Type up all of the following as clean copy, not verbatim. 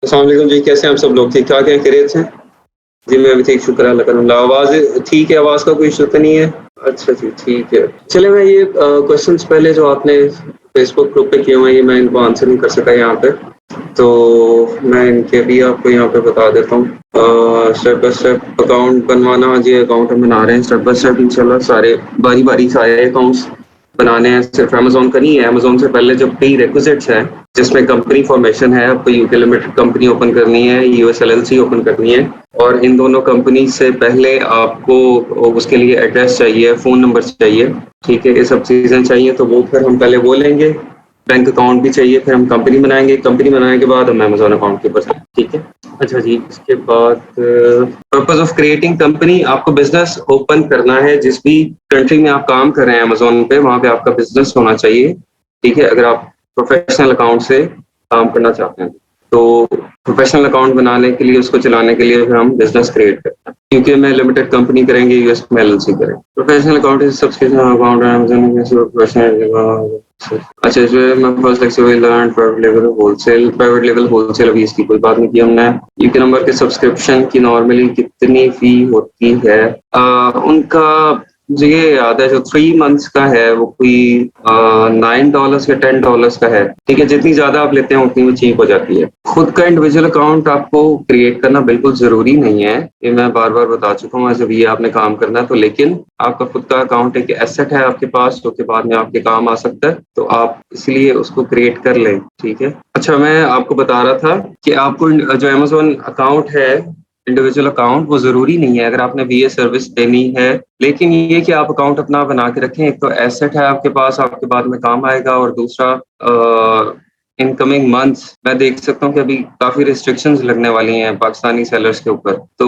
अस्सलाम वालेकुम जी, कैसे हैं आप सब लोग? ठीक-ठाक हैं, खैरियत से? जी, मैं भी ठीक, शुक्र है अल्लाह का। अल्हम्दुलिल्लाह। आवाज़ ठीक है, आवाज़ का कोई इश्यू तो नहीं है? अच्छा जी, ठीक है। चलिए मैं ये क्वेश्चन्स पहले जो आपने फेसबुक ग्रुप पे किए हुए हैं, ये मैं इनको आंसर नहीं कर सका यहाँ पे, तो मैं इनके भी आपको यहाँ पे बता देता हूँ। स्टेप बाय स्टेप अकाउंट बनवाना, जी अकाउंट हम बना रहे हैं स्टेप बाय स्टेप इंशाल्लाह सारे बारी-बारी सारे अकाउंट्स बनाने हैं। सिर्फ अमेज़न का नहीं है, अमेज़न से पहले जो प्री रिक्विजिट्स हैं, जिसमें कंपनी फॉर्मेशन है, आपको यूके लिमिटेड कंपनी ओपन करनी है, यूएस एलएलसी ओपन करनी है और इन दोनों कंपनी से पहले आपको उसके लिए एड्रेस चाहिए, फ़ोन नंबर चाहिए, ठीक है? ये सब चीज़ें चाहिए, तो वो फिर हम पहले वो लेंगे। बैंक अकाउंट भी चाहिए, फिर हम कंपनी बनाएँगे, कंपनी बनाने के बाद हम अमेज़न अकाउंट के ऊपर जाएँगे, ठीक है? अच्छा जी, इसके बाद पर्पज़ ऑफ क्रिएटिंग कंपनी, आपको बिज़नेस ओपन करना है, जिस भी कंट्री में आप काम कर रहे हैं अमेज़न पे, वहाँ पे आपका बिज़नेस होना चाहिए, ठीक है? अगर आप प्रोफ़ेशनल अकाउंट से काम करना चाहते हैं। तो प्रोफ़ेशनल अकाउंट बनाने के लिए, उसको चलाने के लिए फिर हम बिज़नेस क्रिएट करते हैं। यूके में लिमिटेड कंपनी करेंगे, यूएस में एलएलसी करेंगे। Professional account is subscription account Amazon professional. अच्छा, इसमें मैं फर्स्ट लेक्चर में लर्न प्राइवेट लेवल होलसेल अभी इसकी कोई बात नहीं की हमने। यूके नंबर के सब्सक्रिप्शन की नॉर्मली कितनी फ़ी होती है? उनका मुझे ये याद है जो 3 मंथ्स का है वो कोई $9 या $10 का है, ठीक है? जितनी ज़्यादा आप लेते हैं उतनी वो चीप हो जाती है। खुद का इंडिविजुअल अकाउंट आपको क्रिएट करना बिल्कुल ज़रूरी नहीं है, ये मैं बार-बार बता चुका हूँ, जब ये आपने काम करना है तो लेकिन आपका खुद का अकाउंट एक एसेट है आपके पास, जो कि बाद में आपके काम आ सकता है, तो आप इसलिए उसको क्रिएट कर लें, ठीक है? अच्छा, मैं आपको बता रहा था कि आपको जो अमेज़न अकाउंट है, इंडिविजुअल अकाउंट, वो ज़रूरी नहीं है अगर आपने बीए सर्विस देनी है, लेकिन ये कि आप अकाउंट अपना बना के रखें, एक तो एसेट है आपके पास, आपके बाद में काम आएगा और दूसरा इन कमिंग मंथ्स मैं देख सकता हूँ कि अभी काफ़ी रिस्ट्रिक्शंस लगने वाली हैं पाकिस्तानी सेलर्स के ऊपर, तो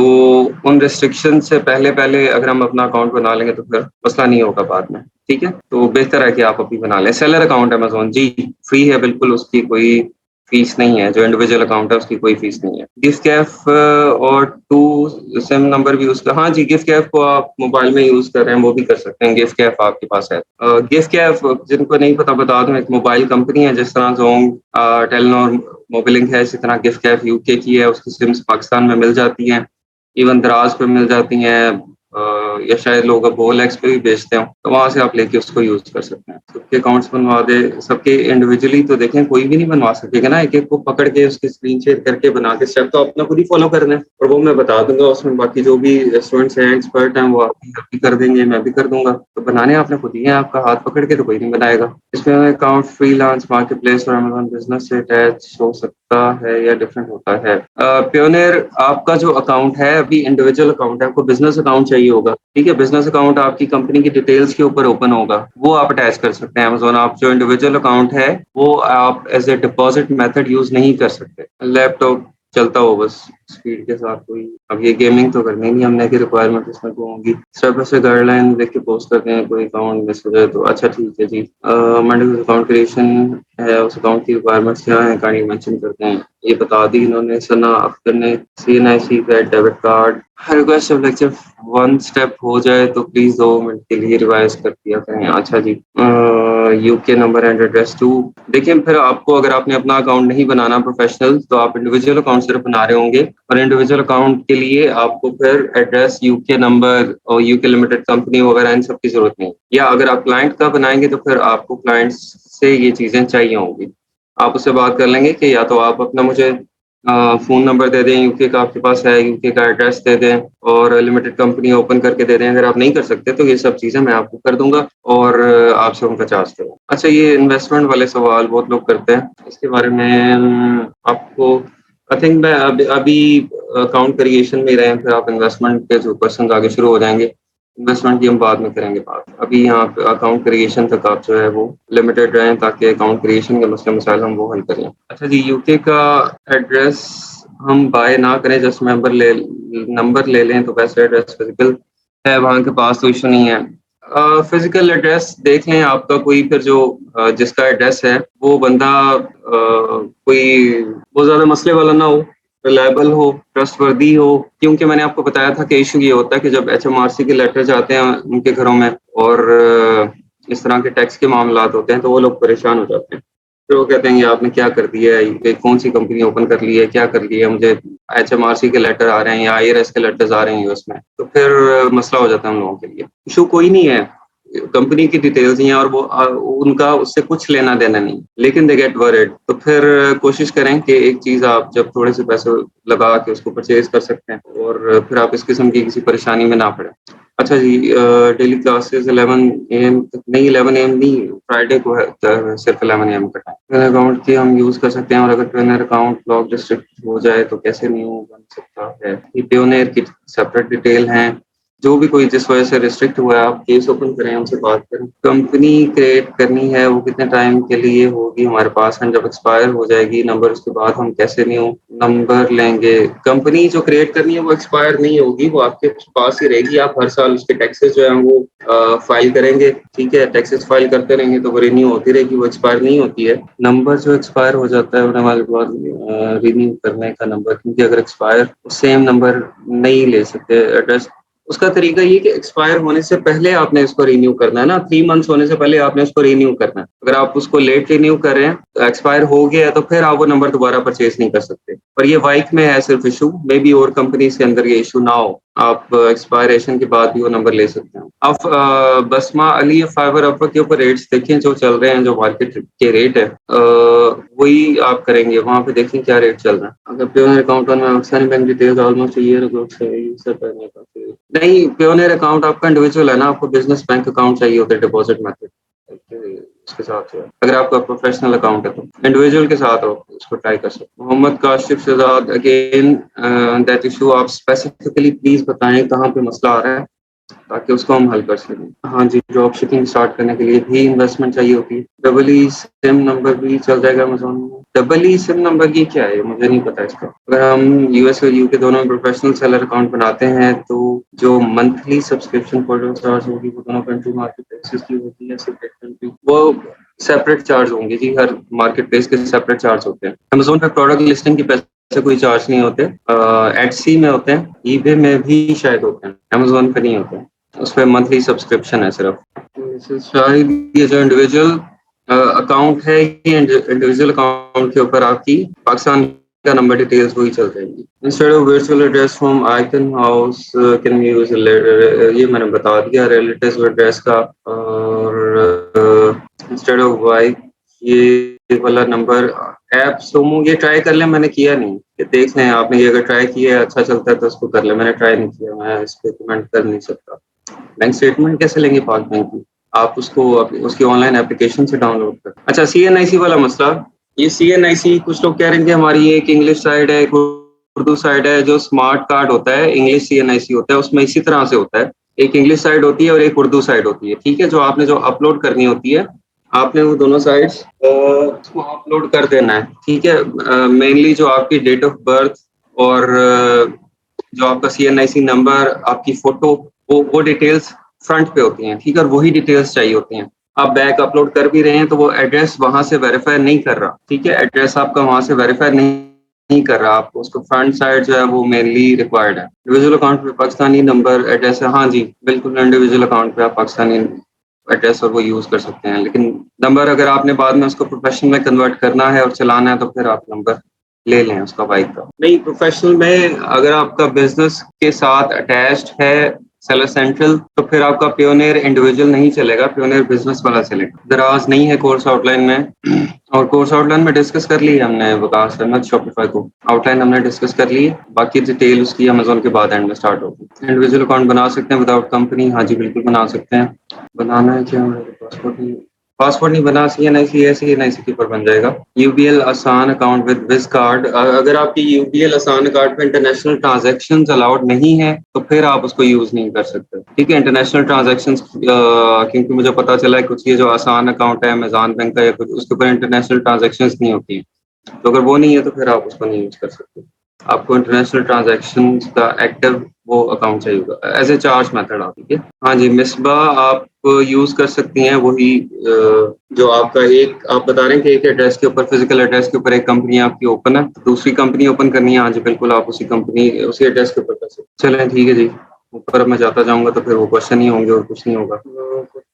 उन रिस्ट्रिक्शन से पहले-पहले अगर हम अपना अकाउंट बना लेंगे तो फिर मसला नहीं होगा बाद में, ठीक है? तो बेहतर है कि आप अभी बना लें। सेलर अकाउंट अमेज़न जी, फ्री है बिल्कुल, उसकी कोई फीस नहीं है, जो इंडिविजुअल अकाउंट है उसकी कोई फीस नहीं है। गिफकैफ और 2 सिम नंबर भी उसका, हाँ जी, गिफकैफ को आप मोबाइल में यूज़ कर रहे हैं वो भी कर सकते हैं, गिफकैफ आपके पास है। गिफकैफ जिनको नहीं पता बता दूँ, एक मोबाइल कंपनी है जिस तरह ज़ोंग, टेलीनॉर, मोबिलिंक है, इसी तरह गिफकैफ यूके की है, उसकी सिम्स पाकिस्तान में मिल जाती हैं, इवन दराज पे मिल जाती हैं, या शायद लोग अब ओएलएक्स पे भी बेचते हों, तो वहाँ से आप लेके उसको यूज़ कर सकते हैं। सबके अकाउंट्स बनवा दें, सबके इंडिविजुअली तो देखें कोई भी नहीं बनवा सकेगा ना, एक-एक को पकड़ के उसकी स्क्रीन शेयर करके बना के स्टेप तो अपना खुद ही फॉलो करना है और वो मैं बता दूँगा उसमें, बाकी जो भी स्टूडेंट्स हैं, एक्सपर्ट हैं, वो आपकी हेल्प भी कर देंगे, मैं भी कर दूँगा। तो बनाने आपने खुद ही हैं, आपका हाथ पकड़ के तो कोई नहीं बनाएगा। इसमें अकाउंट फ्रीलांस, मार्केटप्लेस और अमेज़न बिज़नेस से अटैच हो सकता है या डिफरेंट होता है? पियोनियर, आपका जो अकाउंट है अभी इंडिविजुअल अकाउंट है, आपको बिज़नेस अकाउंट चाहिए होगा, ठीक है? बिज़नेस अकाउंट आपकी कंपनी की डिटेल्स के ऊपर ओपन होगा, वो आप अटैच कर सकते हैं अमेज़न। आप जो इंडिविजुअल अकाउंट है, वो आप as a deposit method use नहीं कर सकते। लैपटॉप चलता हो बस स्पीड के साथ कोई, अब ये गेमिंग तो करनी नहीं हमने कि रिक्वायरमेंट इसमें को होंगी। स्टेप बाय स्टेप गाइडलाइन देख के पोस्ट करते हैं, कोई अकाउंट मिस हो जाए तो अच्छा ठीक है जी। मेडिकल अकाउंट क्रिएशन है, उस अकाउंट की रिक्वायरमेंट्स क्या हैं, कहानी मेंशन करते हैं। ये बता दी इन्होंने। सना अख्तर ने सीएनआईसी का डेबिट कार्ड, रिक्वेस्ट जब लेक्चर 1 स्टेप हो जाए तो प्लीज़ 2 मिनट के लिए रिवाइज़ कर दिया करें। अच्छा जी। यूके नंबर एंड एड्रेस 2, देखिए फिर आपको अगर आपने अपना अकाउंट नहीं बनाना प्रोफेशनल, तो आप इंडिविजुअल अकाउंट सिर्फ बना रहे होंगे और इंडिविजुअल अकाउंट के लिए आपको फिर एड्रेस, यूके नंबर और यूके लिमिटेड कंपनी वगैरह इन सब की ज़रूरत नहीं। या अगर आप क्लाइंट का बनाएँगे तो फिर आपको क्लाइंट्स से ये चीज़ें चाहिए होंगी। आप उससे बात कर लेंगे कि या तो आप अपना मुझे फ़ोन नंबर दे दें, यूके का आपके पास है, यूके का एड्रेस दे दें और लिमिटेड कंपनी ओपन करके दे दें। अगर आप नहीं कर सकते तो ये सब चीज़ें मैं आपको कर दूँगा और आपसे उनका चार्ज करूँगा। अच्छा, ये इन्वेस्टमेंट वाले सवाल बहुत लोग करते हैं, इसके बारे में आपको आई थिंक मैं अभी अकाउंट क्रिएशन में ही रहें, फिर आप इन्वेस्टमेंट के जो क्वेश्चंस आगे शुरू हो जाएँगे, इन्वेस्टमेंट की हम बाद में करेंगे बात। अभी यहाँ पे अकाउंट क्रिएशन तक आप जो है वो लिमिटेड रहें ताकि अकाउंट क्रिएशन के मसले मसाइल हम वो हल कर लें। अच्छा जी, यूके का एड्रेस हम बाय ना करें, जस्ट नंबर ले लें, तो वैसे एड्रेस फिजिकल है वहाँ के पास तो इशू नहीं है। फिजिकल एड्रेस देख लें आपका कोई फिर जो जिसका एड्रेस है वो बंदा कोई बहुत ज़्यादा मसले वाला ना हो, रिलायबल हो, ट्रस्टवर्दी हो, क्योंकि मैंने आपको बताया था कि इशू ये होता है कि जब एचएमआरसी के लेटर्स आते हैं उनके घरों में और इस तरह के टैक्स के मामलात होते हैं तो वो लोग परेशान हो जाते हैं। फिर वो कहते हैं कि आपने क्या कर दिया है, ये कौन सी कंपनी ओपन कर ली है, क्या कर लिया है, मुझे एचएमआरसी के लेटर आ रहे हैं या आईआरएस के लेटर्स आ रहे हैं यूएस में, तो फिर मसला हो जाता है हम लोगों के लिए। इशू कोई नहीं है, कंपनी की डिटेल्स ही हैं और वो उनका उससे कुछ लेना देना नहीं, लेकिन दे गेट वरिड। तो फिर कोशिश करें कि एक चीज़ आप जब थोड़े से पैसे लगा के उसको परचेज कर सकते हैं और फिर आप इस किस्म की किसी परेशानी में ना पड़े। अच्छा जी, डेली क्लासेस 11 AM तक नहीं, 11 AM नहीं, फ्राइडे को है सिर्फ 11 AM का टाइम। ट्रेनर अकाउंट की हम यूज कर सकते हैं और अगर ट्रेनर अकाउंट ब्लॉक डिस्ट्रिक्ट हो जाए तो कैसे न्यू बन सकता है? ये पियोनियर की सेपरेट डिटेल हैं, जो भी कोई जिस वजह से रिस्ट्रिक्ट हुआ है आप केस ओपन करें, उनसे बात करें। कंपनी क्रिएट करनी है वो कितने टाइम के लिए होगी हमारे पास, एंड जब एक्सपायर हो जाएगी नंबर उसके बाद हम कैसे न्यू नंबर लेंगे? कंपनी जो क्रिएट करनी है वो एक्सपायर नहीं होगी, वो आपके पास ही रहेगी। आप हर साल उसके टैक्सेस जो है वो फाइल करेंगे, ठीक है, टैक्सेस फाइल करते रहेंगे तो वो रिन्यू होती रहेगी, वो एक्सपायर नहीं होती है। नंबर जो एक्सपायर हो जाता है होने वाले बाद रिन्यू करने का नंबर, क्योंकि अगर एक्सपायर सेम नंबर नहीं ले सकते एड्रेस, उसका तरीका ये कि एक्सपायर होने से पहले आपने इसको रिन्यू करना है ना, 3 मंथ्स होने से पहले आपने उसको रिन्यू करना है। अगर आप उसको लेट रिन्यू कर रहे हैं, एक्सपायर हो गया है, तो फिर आप वो नंबर दोबारा परचेज नहीं कर सकते। पर ये वाइक में है सिर्फ इशू, मे बी और कंपनी के अंदर ये इशू ना हो, आप एक्सपायरेशन के बाद भी वो नंबर ले सकते हैं। आप बसमा अली फाइबर अपवर्क के ऊपर रेट्स देखें जो चल रहे हैं, जो मार्केट के रेट है वही आप करेंगे, वहाँ पे देखें क्या रेट चल रहा है। अगर प्योनियर अकाउंट में bank details almost year ago नहीं, प्योनियर अकाउंट आपका इंडिविजुअल है ना, आपको बिजनेस बैंक अकाउंट चाहिए होता है डिपॉजिट मेथड उसके साथ है। अगर आपका प्रोफेशनल अकाउंट है तो इंडिविजुअल के साथ आप उसको ट्राई कर सकते हो। Mohammad Kashif Shahzad again that issue आप स्पेसिफिकली प्लीज बताएं कहाँ पे मसला आ रहा है ताकि उसको हम हल कर सकें। हाँ जी, ड्रॉप शिपिंग स्टार्ट करने के लिए भी इन्वेस्टमेंट चाहिए होती है। डबल ई सिम नंबर भी चल जाएगा अमेज़न में। डबल ई सिम नंबर की क्या है मुझे नहीं पता इसका। अगर हम यूएस और यूके दोनों में प्रोफेशनल सेलर अकाउंट बनाते हैं तो जो मंथली सब्सक्रिप्शन फॉर चार्ज होगी वो दोनों कंट्री मार्केट प्लेसेस की होती है, सेपरेट कंट्री वो सेपरेट चार्ज होंगे जी, हर मार्केट प्लेस के सेपरेट चार्ज होते हैं। अमेज़न पे प्रोडक्ट लिस्टिंग की पैसे कोई चार्ज नहीं होते, एटसी में होते हैं, ईबे में भी शायद होते हैं, अमेज़न पे नहीं होते हैं, उस पर मंथली सब्सक्रिप्शन है सिर्फ। शायद ये जो इंडिविजुअल अकाउंट है ये इंडिविजुअल अकाउंट के ऊपर आपकी पाकिस्तान का नंबर डिटेल्स वही चल जाएंगी। Instead of virtual address from icon house can we use, ये मैंने बता दिया रिलेटिव एड्रेस का। और इंस्टेड ऑफ वाई ये वाला नंबर ऐप सोमो ये ट्राई कर ले, मैंने किया नहीं, ये देख लें आपने, ये अगर ट्राई किया है अच्छा चलता है तो उसको कर ले, मैंने ट्राई नहीं किया, मैं इस पर कमेंट कर नहीं सकता। बैंक स्टेटमेंट कैसे लेंगे पाक बैंक की? आप उसको उसकी ऑनलाइन एप्लीकेशन से डाउनलोड कर। अच्छा, सीएनआईसी वाला मसला, ये सीएनआईसी कुछ लोग कह रहे हैं कि हमारी एक इंग्लिश साइड है एक उर्दू साइड है। जो स्मार्ट कार्ड होता है इंग्लिश सीएनआईसी होता है, उसमें इसी तरह से होता है, एक इंग्लिश साइड होती है और एक उर्दू साइड होती है, ठीक है। जो आपने जो अपलोड करनी होती है आपने वो दोनों साइड्स उसको अपलोड कर देना है, ठीक है। मेनली जो आपकी डेट ऑफ बर्थ और जो आपका सीएनआईसी नंबर, आपकी फोटो, वो डिटेल्स फ्रंट पे होती हैं, ठीक है, और वही डिटेल्स चाहिए होती हैं। आप बैक अपलोड कर भी रहे हैं तो वो एड्रेस वहां से वेरीफाई नहीं कर रहा, ठीक है, एड्रेस आपका वहां से वेरीफाई नहीं कर रहा, आपको उसको फ्रंट साइड जो है वो मेनली रिक्वायर्ड है। इंडिविजुअल अकाउंट पे पाकिस्तानी नंबर एड्रेस है, हाँ जी बिल्कुल, इंडिविजुअल अकाउंट पे आप पाकिस्तानी एड्रेस और वो यूज कर सकते हैं, लेकिन नंबर अगर आपने बाद में उसको प्रोफेशनल में कन्वर्ट करना है और चलाना है तो फिर आप नंबर ले लें उसका बाइक का। नहीं, प्रोफेशनल में अगर आपका बिजनेस के साथ अटैच्ड है सेलर सेंट्रल तो फिर आपका पियोनियर इंडिविजुअल नहीं चलेगा, पियोनियर बिजनेस वाला चलेगा। दराज नहीं है कोर्स आउटलाइन में, और कोर्स आउटलाइन में डिस्कस कर ली हमने विकास अहमद शॉपिफाई को, आउटलाइन हमने डिस्कस कर ली, बाकी डिटेल उसकी अमेज़न के बाद एंड में स्टार्ट होगी। इंडिविजुअल अकाउंट बना सकते हैं विदाउट कंपनी, हाँ जी बिल्कुल बना सकते हैं। बनाना है क्या? पासपोर्ट नहीं बना, सीएनआईसी के ऊपर बन जाएगा। यूबीएल आसान अकाउंट विद विज कार्ड, अगर आपकी यूबीएल आसान कार्ड पे इंटरनेशनल ट्रांजैक्शंस अलाउड नहीं है तो फिर आप उसको यूज नहीं कर सकते, ठीक है। इंटरनेशनल ट्रांजैक्शंस क्योंकि मुझे पता चला है कुछ ये जो आसान अकाउंट है अमेज़न बैंक का या कुछ, उसके ऊपर इंटरनेशनल ट्रांजैक्शंस नहीं होती है, तो अगर वो नहीं है तो फिर आप उसको नहीं यूज कर सकते। आपको इंटरनेशनल ट्रांजैक्शन का एक्टिव वो अकाउंट चाहिए होगा एज ए चार्ज मेथड आप, ठीक है। हाँ जी मिसबा, आप यूज कर सकती हैं वही जो आपका एक आप बता रहे हैं कि एक एड्रेस के ऊपर, फिजिकल एड्रेस के ऊपर एक कंपनी आपकी ओपन है, दूसरी कंपनी ओपन करनी है, हाँ जी बिल्कुल, आप उसी कंपनी उसी एड्रेस के ऊपर कर सकते हैं। चलें ठीक है जी, ऊपर मैं जाता जाऊंगा तो फिर वो क्वेश्चन ही होंगे और कुछ नहीं होगा।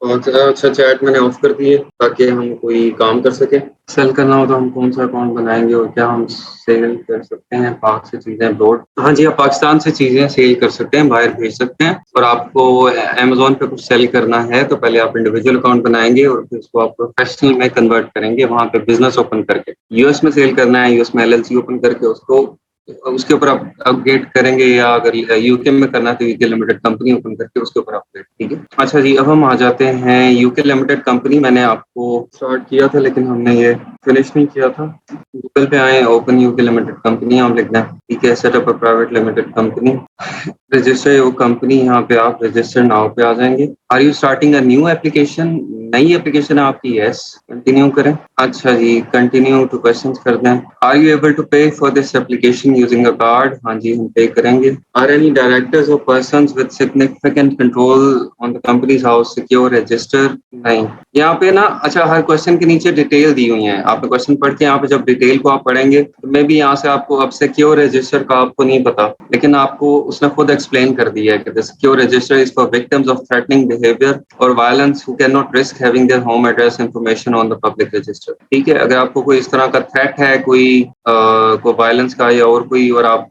बहुत अच्छा, चैट मैंने ऑफ कर दिए ताकि हम कोई काम कर सके। सेल करना हो तो हम कौन सा अकाउंट बनाएंगे और क्या हम सेल कर सकते हैं पाक से चीजें अब्रॉड? हाँ जी, आप पाकिस्तान से चीजें सेल कर सकते हैं, बाहर भेज सकते हैं। और आपको अमेजोन पे कुछ सेल करना है तो पहले आप इंडिविजुअल अकाउंट बनाएंगे और फिर उसको आप प्रोफेशनल में कन्वर्ट करेंगे, वहां पे बिजनेस ओपन करके। यूएस में सेल करना है, यूएस में एलएलसी ओपन करके उसको उसके ऊपर आप अपडेट करेंगे, या अगर यूके में करना है तो यूके लिमिटेड कंपनी ओपन करके उसके ऊपर अपडेट। ठीक है, अच्छा जी, अब हम आ जाते हैं यूके लिमिटेड कंपनी। मैंने आपको स्टार्ट किया था लेकिन हमने ये फिनिश नहीं किया था। गूगल पे आए, ओपन यूके लिमिटेड कंपनी आप लिखना है। ठीक है, set up a private limited company, register your company, यहाँ पे आप रजिस्टर नाउ पे आ जाएंगे। Are you starting a new application? नई एप्लीकेशन है आपकी? यस, कंटिन्यू करें। अच्छा जी, कंटिन्यू टू क्वेश्चंस कर दें। आर यू एबल टू पे for this application using a card? हाँ जी, हम पे करेंगे। आर एनी डायरेक्टर्स और persons with significant control on the companies house secure register? नहीं। यहाँ पे ना, अच्छा, हर क्वेश्चन के नीचे डिटेल दी हुई है। आपने क्वेश्चन पढ़ के यहाँ पे जब डिटेल को आप पढ़ेंगे तो मे भी यहाँ से आपको अब सिक्योर रजिस्टर का आपको नहीं पता, लेकिन आपको उसने खुद एक्सप्लेन कर दिया है कि the secure register is for victims of threatening behaviour और violence who can not risk having their home address information on the public register. ठीक है, अगर आपको कोई इस तरह का थ्रेट है, कोई वायलेंस का या और कोई, और आप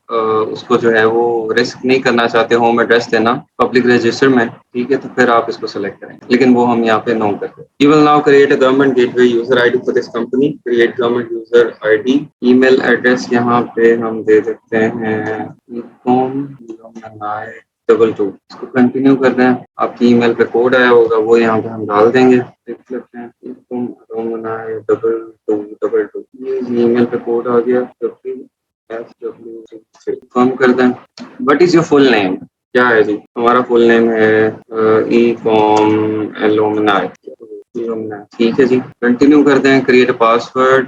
उसको जो है वो रिस्क नहीं करना चाहते होम एड्रेस देना पब्लिक रजिस्टर में, ठीक है, तो फिर आप इसको सेलेक्ट करें। लेकिन वो हम यहाँ पे नो करते हैं। You will now create a government gateway user ID for this company. Create government user ID. Email address यहाँ पे हम दे देते हैं ecom22। इसको कंटिन्यू कर दें। आपकी ईमेल पे कोड आया होगा, वो यहाँ पे हम डाल देंगे। देख लेते हैं, ecom2222। ये ईमेल पे कोड आ गया। कम कर दें। What is your full name? क्या है जी? हमारा फुल नेम है ecom alumni। ठीक है जी, कंटिन्यू कर दें। Create password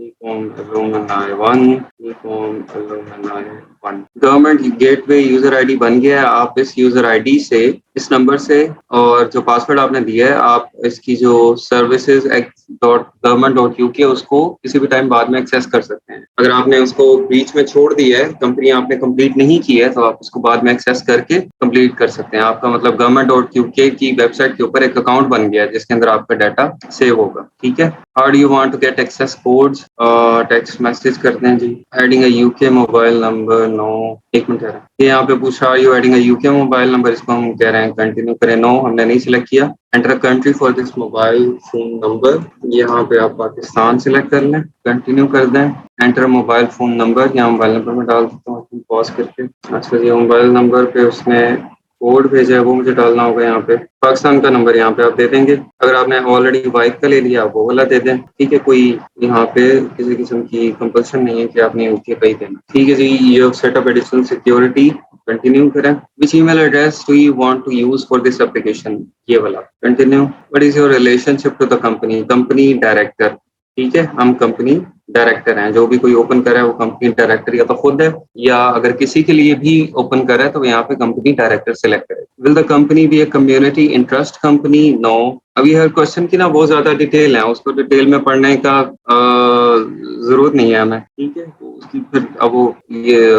ecom alumni1 ecom alumni1। Government gateway user ID बन गया है। आप इस यूजर आईडी से, इस नंबर से, और जो पासवर्ड आपने दिया है, आप इसकी जो services.government.uk उसको किसी भी टाइम बाद में एक्सेस कर सकते हैं। अगर आपने उसको बीच में छोड़ दिया है, कंपनी आपने कंप्लीट नहीं की है, तो आप उसको बाद में एक्सेस करके कंप्लीट कर सकते हैं। आपका मतलब government.uk की वेबसाइट के ऊपर एक अकाउंट बन गया है जिसके अंदर आपका डाटा सेव होगा। ठीक है, how do you want to get access codes? Text message करते हैं जी। Adding a UK mobile number, no. एक मिनट, ये यहाँ पे पूछा are you adding a UK mobile number, इसको हम कह रहे हैं कंटिन्यू करें। नो, हमने नहीं सिलेक्ट किया। Enter a country for this mobile phone number, यहाँ पे आप पाकिस्तान सिलेक्ट कर लें। कंटिन्यू कर दें। एंटर मोबाइल फोन नंबर, यहाँ मोबाइल नंबर में डाल देता हूँ पॉज करके। अच्छा जी, मोबाइल नंबर पे उसने कोड भेजा है, वो मुझे डालना होगा। यहाँ पे पाकिस्तान का नंबर यहाँ पे आप दे देंगे। अगर आपने ऑलरेडी वाइफ का ले लिया, वो वाला दे दें। ठीक है, कोई यहाँ पे किसी किस्म की कंपल्सन नहीं है कि आपने यूके का ही देना। ठीक है जी, ये सेटअप एडिशनल सिक्योरिटी, कंटिन्यू करें। Which email address do you want to use for this application? ये वाला, continue. What is your relationship to the company? Company director. ठीक है, हम कंपनी डायरेक्टर हैं। जो भी कोई ओपन करे वो कंपनी डायरेक्टर या तो खुद है, या अगर किसी के लिए भी ओपन करे तो यहाँ पे कंपनी डायरेक्टर सिलेक्ट करे। Will the company be a community interest company? No. अभी हर क्वेश्चन की ना बहुत ज्यादा डिटेल है, उसको डिटेल में पढ़ने का जरूरत नहीं है हमें। ठीक है, तो उसकी फिर अब वो ये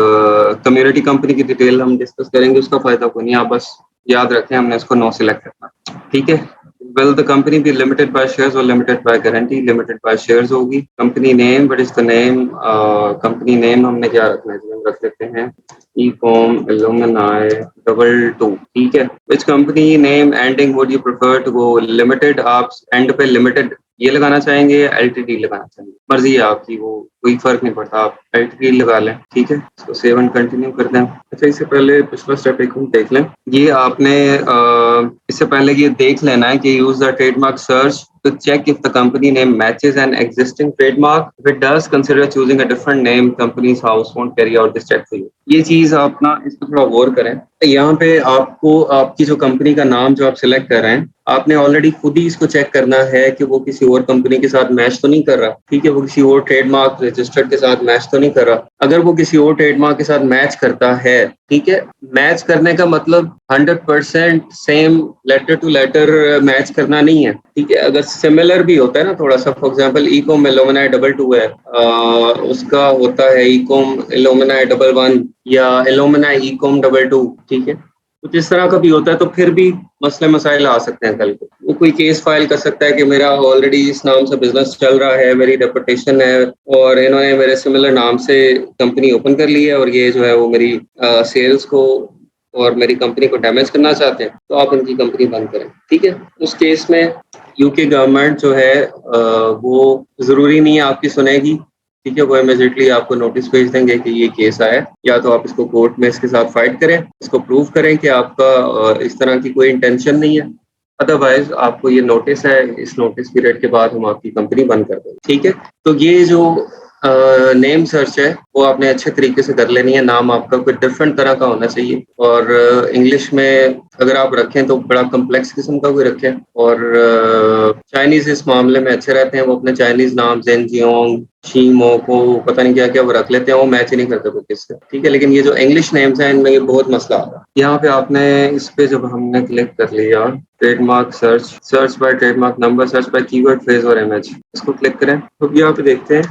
कम्युनिटी कंपनी की डिटेल हम डिस्कस करेंगे, उसका फायदा कोई नहीं। आप बस याद रखें हमने इसको नो सिलेक्ट करना। ठीक है, will the company be limited by shares or limited by guarantee? limited by shares होगी। company name, what is the name? company name हमने क्या रखना है? हम रख लेते हैं ecom alumni22। ठीक है, which company name ending would you prefer to go? limited, आप एंड पे limited ये लगाना चाहेंगे या एलटीडी लगाना चाहेंगे? मर्जी है आपकी, वो कोई फर्क नहीं पड़ता, आप एलटीडी लगा लें। ठीक है, इसको सेव एंड कंटिन्यू कर दें। अच्छा, इससे पहले पिछला स्टेप एक देख लें। ये आपने इससे पहले ये देख लेना है कि use the trademark search to check if the company name matches an existing trademark. If it does, consider choosing a different name. Company's house won't carry out this check for you. ये चीज आप ना इस पर थोड़ा गौर करें। यहाँ पे आपको आपकी जो कंपनी का नाम जो आप सिलेक्ट कर रहे हैं, आपने ऑलरेडी खुद ही इसको चेक करना है कि वो किसी और कंपनी के साथ मैच तो नहीं कर रहा। ठीक है, वो किसी और ट्रेडमार्क रजिस्टर्ड के साथ मैच तो नहीं कर रहा। अगर वो किसी और ट्रेडमार्क के साथ मैच करता है, ठीक है, मैच करने का मतलब 100% same letter to letter match करना नहीं है। ठीक है, अगर सिमिलर भी होता है ना थोड़ा सा, फॉर एग्जांपल ecom alumni22 है, उसका होता है ecom alumni11 या alumni ecom22। ठीक है, कुछ इस तरह का भी होता है, तो फिर भी मसले मसाइल आ सकते हैं कल को। वो कोई केस फाइल कर सकता है कि मेरा ऑलरेडी इस नाम से बिजनेस चल रहा है, मेरी रेपुटेशन है और इन्होंने मेरे सिमिलर नाम से कंपनी ओपन कर ली है और ये जो है वो मेरी सेल्स को और मेरी कंपनी को डैमेज करना चाहते हैं, तो आप उनकी कंपनी बंद करें। ठीक है, उस केस में यूके गवर्नमेंट जो है वो ज़रूरी नहीं है आपकी सुनेगी। ठीक है, वो इमीडिएटली आपको नोटिस भेज देंगे कि ये केस आया, या तो आप इसको कोर्ट में इसके साथ फाइट करें, इसको प्रूव करें कि आपका इस तरह की कोई इंटेंशन नहीं है। अदरवाइज आपको ये नोटिस है, इस नोटिस पीरियड के बाद हम आपकी कंपनी बंद कर देंगे। ठीक है, तो ये जो नेम सर्च है वो आपने अच्छे तरीके से कर लेनी है। नाम आपका कोई डिफरेंट तरह का होना चाहिए और इंग्लिश में अगर आप रखें तो बड़ा कम्प्लेक्स किस्म का कोई रखें। और चाइनीज इस मामले में अच्छे रहते हैं, वो अपने चाइनीज नाम जेन जियोंग शीमो को पता नहीं क्या क्या वो रख लेते हैं, वो मैच ही नहीं करते कोई किससे। ठीक है, लेकिन ये जो इंग्लिश नेम्स हैं इनमें ये बहुत मसला आ रहा है। यहाँ पे आपने इस पे जब हमने क्लिक कर लिया trademark search by trademark number, search by keyword, phrase और इमेज, इसको क्लिक करें तो यहाँ पे देखते हैं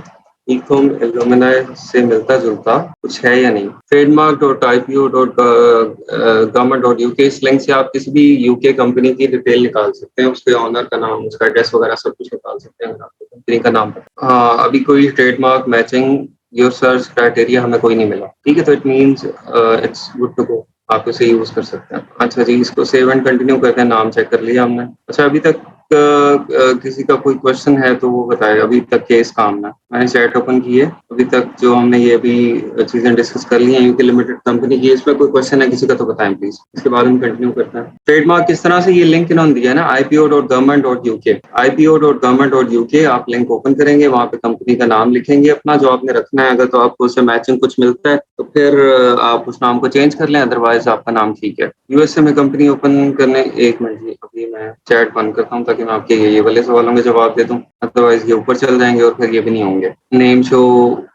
ईकॉम एल्यूमिनाई से मिलता जुलता कुछ है या नहीं। trademark.ipo.government.uk इस लिंक से आप किसी भी यूके कंपनी की डिटेल निकाल सकते हैं, उसके ऑनर का नाम, उसका एड्रेस वगैरह सब कुछ निकाल सकते हैं अगर आपको कंपनी का नाम पता। हाँ, अभी कोई trademark matching your search criteria हमें कोई नहीं मिला। ठीक है, तो it means it's good to go, आप इसे यूज कर सकते हैं। अच्छा जी, इसको सेव एंड कंटिन्यू करते हैं। नाम चेक कर लिया हमने। अच्छा, अभी तक किसी का कोई क्वेश्चन है तो वो बताए। अभी तक केस काम ना, मैंने चैट ओपन की है। अभी तक जो हमने ये भी चीजें डिस्कस कर ली हैं यूके लिमिटेड कंपनी की, इसमें कोई क्वेश्चन है किसी का तो बताएं प्लीज, इसके बाद हम कंटिन्यू करते हैं। ट्रेडमार्क किस तरह से, ये लिंक इन्होंने दिया है ना ipo.government.uk, ipo.government.uk, आप लिंक ओपन करेंगे, वहां पे कंपनी का नाम लिखेंगे अपना जो आपने रखना है। अगर तो आपको उससे मैचिंग कुछ मिलता है तो फिर आप उस नाम को चेंज कर लें, अदरवाइज आपका नाम ठीक है। यूएसए में कंपनी ओपन करने, एक मिनट जी, अभी मैं चैट बंद करता हूँ ताकि मैं आपके ये वाले सवालों के जवाब दे दूं, अदरवाइज ये ऊपर चल जाएंगे और फिर ये भी नहीं होंगे। नेम शो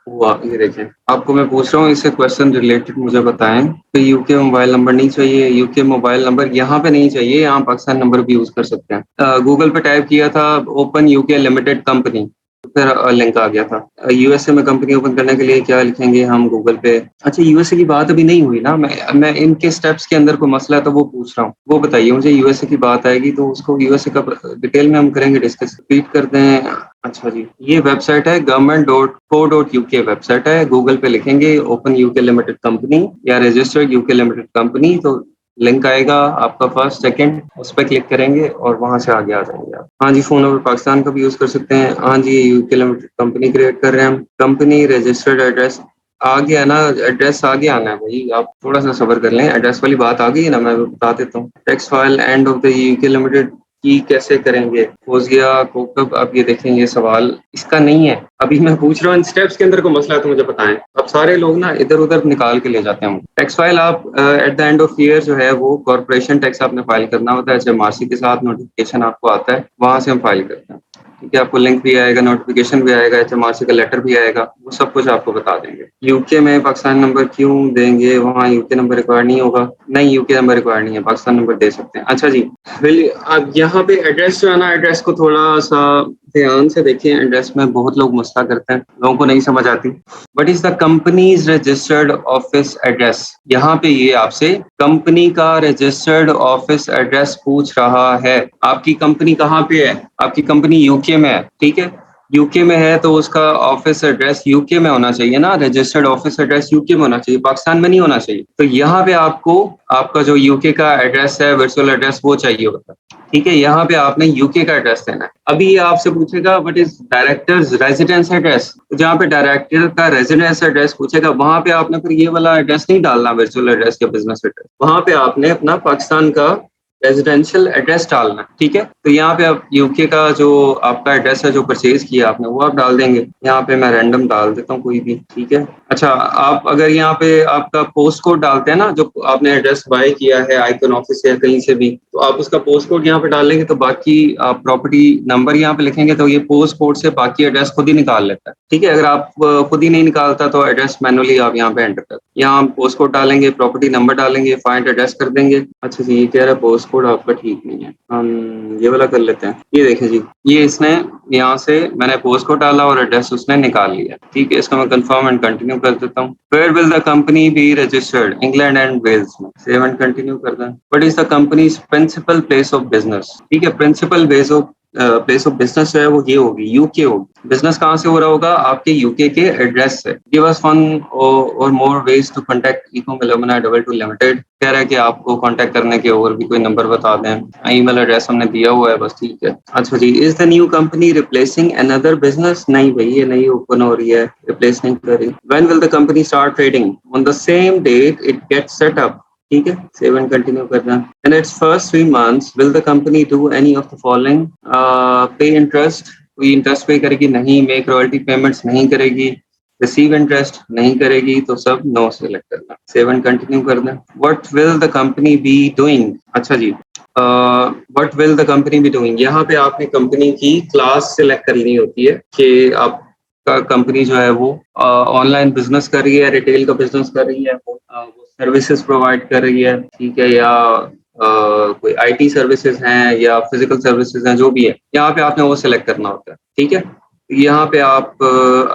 हुआ, ये देखें, आपको मैं पूछ रहा हूँ इससे क्वेश्चन रिलेटेड मुझे बताएं। तो यूके मोबाइल नंबर नहीं चाहिए, यूके मोबाइल नंबर यहाँ पे नहीं चाहिए, यहाँ पाकिस्तान नंबर भी यूज कर सकते हैं। गूगल पे टाइप किया था ओपन यूके लिमिटेड कंपनी, फिर लिंक आ गया था। यूएसए में कंपनी ओपन करने के लिए क्या लिखेंगे हम गूगल पे। अच्छा, यूएसए की बात अभी नहीं हुई ना, मैं इनके स्टेप्स के अंदर कोई मसला है तो वो पूछ रहा हूँ, वो बताइए मुझे। यूएसए की बात आएगी तो उसको यूएसए का डिटेल में हम करेंगे डिस्कस। रिपीट करते हैं। अच्छा जी, ये वेबसाइट है government.co.uk वेबसाइट है। गूगल पे लिखेंगे ओपन यूके लिमिटेड कंपनी या रजिस्टर्ड यूके लिमिटेड कंपनी, तो लिंक आएगा आपका फर्स्ट सेकंड, उस पर क्लिक करेंगे और वहां से आगे आ जाएंगे आप। हाँ जी, फोन नंबर पाकिस्तान का भी यूज कर सकते हैं। हाँ जी, यूके लिमिटेड कंपनी क्रिएट कर रहे हैं हम। कंपनी रजिस्टर्ड एड्रेस आ गया ना, एड्रेस आगे आना है भाई, आप थोड़ा सा सब्र कर लें। एड्रेस वाली बात आ गई है ना, मैं बता देता हूँ। Text file end of the UK limited की कैसे करेंगे, हो गया कोकब। आप ये देखें, ये सवाल इसका नहीं है, अभी मैं पूछ रहा हूँ इन स्टेप्स के अंदर को मसला है तो मुझे बताएं। अब सारे लोग ना इधर उधर निकाल के ले जाते हैं। टैक्स फाइल आप at the end of year जो है वो कॉर्पोरेशन टैक्स आपने फाइल करना होता है, HMRC के साथ नोटिफिकेशन आपको आता है, वहां से हम फाइल करते हैं। ठीक है, आपको लिंक भी आएगा, नोटिफिकेशन भी आएगा, HMRC का लेटर भी आएगा, वो सब कुछ आपको बता देंगे। यूके में पाकिस्तान नंबर क्यों देंगे, वहाँ यूके नंबर रिक्वायर्ड नहीं होगा। नहीं, यूके नंबर रिक्वायर्ड नहीं है, पाकिस्तान नंबर दे सकते हैं। अच्छा जी, अब यहाँ पे एड्रेस जो है ना, एड्रेस को थोड़ा सा ध्यान से देखिए। एड्रेस में बहुत लोग मसला करते हैं, लोगों को नहीं समझ आती। What is the companies registered office address, यहाँ पे ये आपसे कंपनी का रजिस्टर्ड ऑफिस एड्रेस पूछ रहा है। आपकी कंपनी कहाँ पे है, आपकी कंपनी यूके में है। ठीक है, यूके में है तो उसका ऑफिस एड्रेस यूके में होना चाहिए ना, रजिस्टर्ड ऑफिस एड्रेस यूके में होना चाहिए, पाकिस्तान में नहीं होना चाहिए। तो यहाँ पे आपको आपका जो यूके का एड्रेस है, वर्चुअल एड्रेस, वो चाहिए होता है। ठीक है, यहाँ पे आपने यूके का एड्रेस देना है। अभी ये आपसे पूछेगा what is directors residence address, जहाँ पे डायरेक्टर का रेजिडेंस एड्रेस पूछेगा, वहां पे आपने फिर ये वाला एड्रेस नहीं डालना, वर्चुअल एड्रेस या बिजनेस एड्रेस। वहां पे आपने अपना पाकिस्तान का रेजिडेंशियल एड्रेस डालना। ठीक है, तो यहाँ पे आप यूके का जो आपका एड्रेस है जो परचेज किया आपने, वो आप डाल देंगे। यहाँ पे मैं रैंडम डाल देता हूँ कोई भी। ठीक है, अच्छा, आप अगर यहाँ पे आपका पोस्ट कोड डालते हैं ना, जो आपने एड्रेस बाय किया है आइकन ऑफिस से या कहीं से भी, तो आप उसका पोस्ट कोड यहाँ पे डालेंगे तो बाकी आप प्रॉपर्टी नंबर यहाँ पे लिखेंगे तो ये पोस्ट कोड से बाकी एड्रेस खुद ही निकाल लेता है। ठीक है, अगर आप खुद ही नहीं निकालता तो एड्रेस मैनुअली आप यहाँ पे एंटर कर, यहाँ पोस्ट कोड डालेंगे, प्रॉपर्टी नंबर डालेंगे, फाइंड एड्रेस कर देंगे। अच्छा जी, ये कह रहा है पोस्ट कोड आपका ठीक नहीं है, हम ये वाला कर लेते हैं। ये देखें जी, ये इसने यहाँ से मैंने पोस्ट कोड डाला और एड्रेस उसने निकाल लिया, ठीक है। इसको मैं कंफर्म एंड कंटिन्यू कर देता हूँ। Where will the company be registered? England and Wales में। सेव एंड कंटिन्यू कर दें। What is the company's principal place of business? ठीक है, प्रिंसिपल प्लेस ऑफ बिजनेस जो है वो ये होगी, यूके होगी। बिजनेस कहाँ से हो रहा होगा? आपके यूके के एड्रेस से। Give us one or more ways to contact Ekom Illumina BBB limited. कह रहा है कि आपको कांटेक्ट करने के और भी कोई नंबर बता दें। ईमेल एड्रेस हमने दिया हुआ है, बस ठीक है। अच्छा जी, is the new company replacing another business? नहीं भाई, ये नहीं ओपन हो रही है, रिप्लेस नहीं कर रही। When will the company start trading? On the same date it gets set up. ठीक है, सेव एंड कंटिन्यू करना। In its first 3 months will the company do any of the following? Pay interest? कोई interest pay करेगी? नहीं। Make royalty payments? नहीं करेगी। Receive interest? नहीं करेगी। तो सब नो सेलेक्ट करना। सेव एंड कंटिन्यू करना। What will the company be doing? अच्छा जी, what will the company be doing, यहाँ पे आपने कंपनी की क्लास सिलेक्ट करनी होती है कि आपका कंपनी जो है वो ऑनलाइन बिजनेस कर रही है, रिटेल का बिजनेस कर रही है, वो सर्विसेज प्रोवाइड कर रही है, ठीक है, या कोई आईटी सर्विसेज हैं या फिजिकल सर्विसेज हैं, जो भी है, यहाँ पे आपने वो सिलेक्ट करना होता है, ठीक है। यहाँ पे आप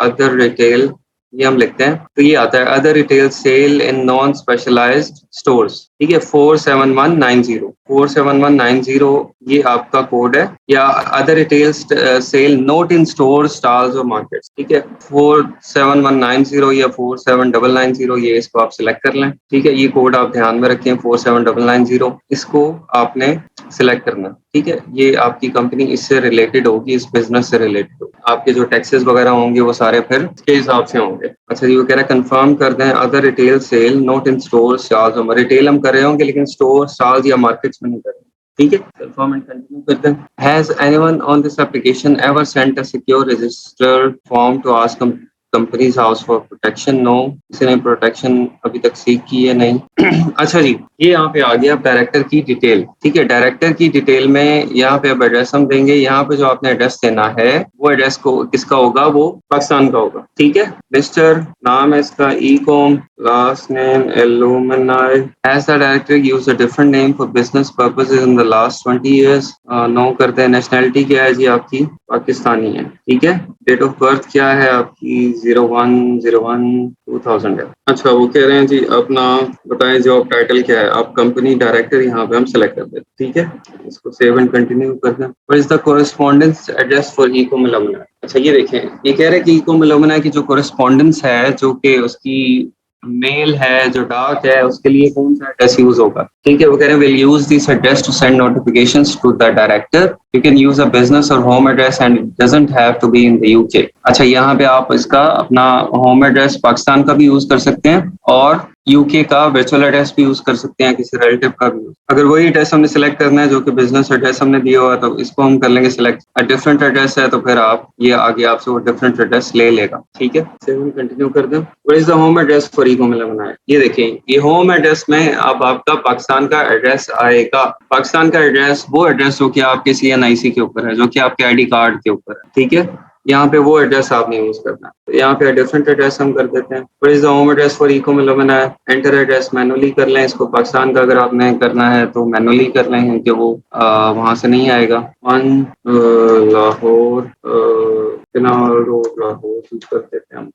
अदर रिटेल ये हम लिखते हैं, तो ये आता है other retail sale in non specialised stores, ठीक है। 47190 ये आपका कोड है, या other retail sale not in store stalls और मार्केट्स, ठीक है। 47190 या 47990 ये इसको आप सिलेक्ट कर लें, ठीक है। ये कोड आप ध्यान में रखें, 47990 इसको आपने सिलेक्ट करना, ठीक है। ये आपकी कंपनी इससे रिलेटेड होगी, इस बिजनेस से रिलेटेड होगी। आपके जो टैक्सेस वगैरह होंगे वो सारे फिर इसके हिसाब से होंगे। अच्छा जी, वो कह रहा है कंफर्म कर दें other retail cell not in store stalls. हम रिटेल हम कर रहे होंगे लेकिन स्टोर स्टॉल्स या मार्केट्स में नहीं कर रहे, ठीक है। कंफर्म एंड कंटिन्यू कर दें। Has anyone on this application ever sent a secure registered form to ask companies house for protection? No, किसी ने प्रोटेक्शन अभी तक सीख की है? नहीं। अच्छा जी, ये यहाँ पे आ गया अब डायरेक्टर की डिटेल, ठीक है। डायरेक्टर की डिटेल में यहाँ पे अब एड्रेस हम देंगे। यहाँ पे जो आपने एड्रेस देना है वो एड्रेस को किसका होगा? वो पाकिस्तान का होगा, ठीक है। मिस्टर नाम है इसका Ekom, last name Illumina. Has the director used a different name for business purposes in the last 20 years? No कर दें। नेशनैलिटी क्या है जी आपकी? पाकिस्तानी है, ठीक है। डेट ऑफ बर्थ क्या है आपकी? 01/01/2000 है। अच्छा, वो कह रहे हैं जी अपना बताएं जॉब टाइटल क्या है? आप कंपनी डायरेक्टर यहाँ पे हम सेलेक्ट कर देते, ठीक है। इसको सेव एंड कंटिन्यू कर दें। What is the correspondence address for Ekom Illumina? अच्छा, ये देखें, ये कह रहे हैं कि इकोम इल्यूमिना की जो कोरेस्पोंडेंस है, जो कि उसकी मेल है, जो डाक है, उसके लिए कौन सा एड्रेस यूज होगा? ठीक है, वो कह रहे हैं will use this address to send notifications to the director. You can use a business or home address and it doesn't have to be in the UK. अच्छा, यहाँ पे आप इसका अपना होम एड्रेस पाकिस्तान का भी यूज कर सकते हैं और यूके का वर्चुअल एड्रेस भी यूज कर सकते हैं, किसी रिलेटिव का भी। अगर वही एड्रेस हमने सिलेक्ट करना है जो कि बिजनेस एड्रेस हमने दिया हुआ है, तो इसको हम कर लेंगे सिलेक्ट। डिफरेंट एड्रेस है तो फिर आप ये आगे आपसे वो डिफरेंट एड्रेस ले लेगा, ठीक है। सेव कंटिन्यू कर दें। What is the home address for Ekom Illumina? ये देखिए, ये होम एड्रेस में अब आपका पाकिस्तान का एड्रेस आएगा। पाकिस्तान का एड्रेस वो एड्रेस जो कि आपके CNIC के ऊपर है, जो कि आपके ID कार्ड के ऊपर है, ठीक है। यहाँ पे वो एड्रेस आपने यूज करना है, तो यहाँ पे डिफरेंट एड्रेस हम कर देते हैं। What is the home address for Ekom Illumina? Enter address manually कर लें इसको। पाकिस्तान का अगर आपने करना है तो मैनुअली कर लें, क्योंकि वो वहां से नहीं आएगा। 1 लाहौर रोड लाहौर चूज कर देते हैं हम।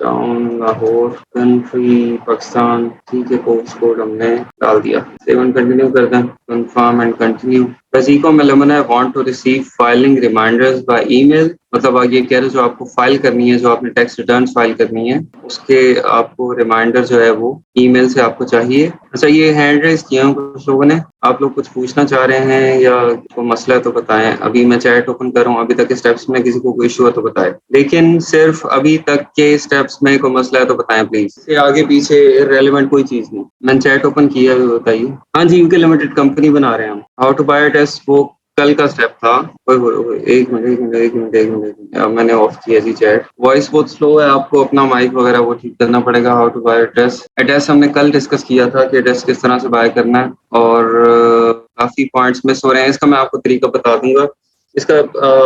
टाउन लाहौर, कंट्री पाकिस्तान, ठीक है। पोस्ट कोड हमने डाल दिया। सेव एंड कंटिन्यू कर दें। Confirm and continue. Does Ekom Illumina want to receive filing reminders by email? मतलब आप ये कह रहे हो जो आपको फाइल करनी है, जो आपने टैक्स रिटर्न फाइल करनी है, उसके आपको रिमाइंडर जो है वो ईमेल से आपको चाहिए। अच्छा, ये हैंड रेज किया है कुछ लोगों ने। आप लोग कुछ पूछना चाह रहे हैं या कोई मसला है तो बताएं। अभी मैं चैट ओपन कर रहा हूँ, अभी तक के स्टेप्स में किसी को कोई इशू है तो बताएं, लेकिन सिर्फ अभी तक के स्टेप्स में कोई मसला है तो बताएं प्लीज। इससे आगे पीछे रेलेवेंट कोई चीज नहीं। मैंने चैट ओपन किया है, बताइए। हाँ जी, यूके लिमिटेड कंपनी बना रहे हैं हम। हाउ टू बाय टेस्ट, वो कल का स्टेप था। एक मिनट, मैंने ऑफ किया जी चैट। वॉइस बहुत स्लो है, आपको अपना माइक वगैरह वो ठीक करना पड़ेगा। हाउ टू बाय एड्रेस हमने कल डिस्कस किया था कि एड्रेस किस तरह से बाय करना है, और काफी पॉइंट्स मिस हो रहे हैं। इसका मैं आपको तरीका बता दूंगा। इसका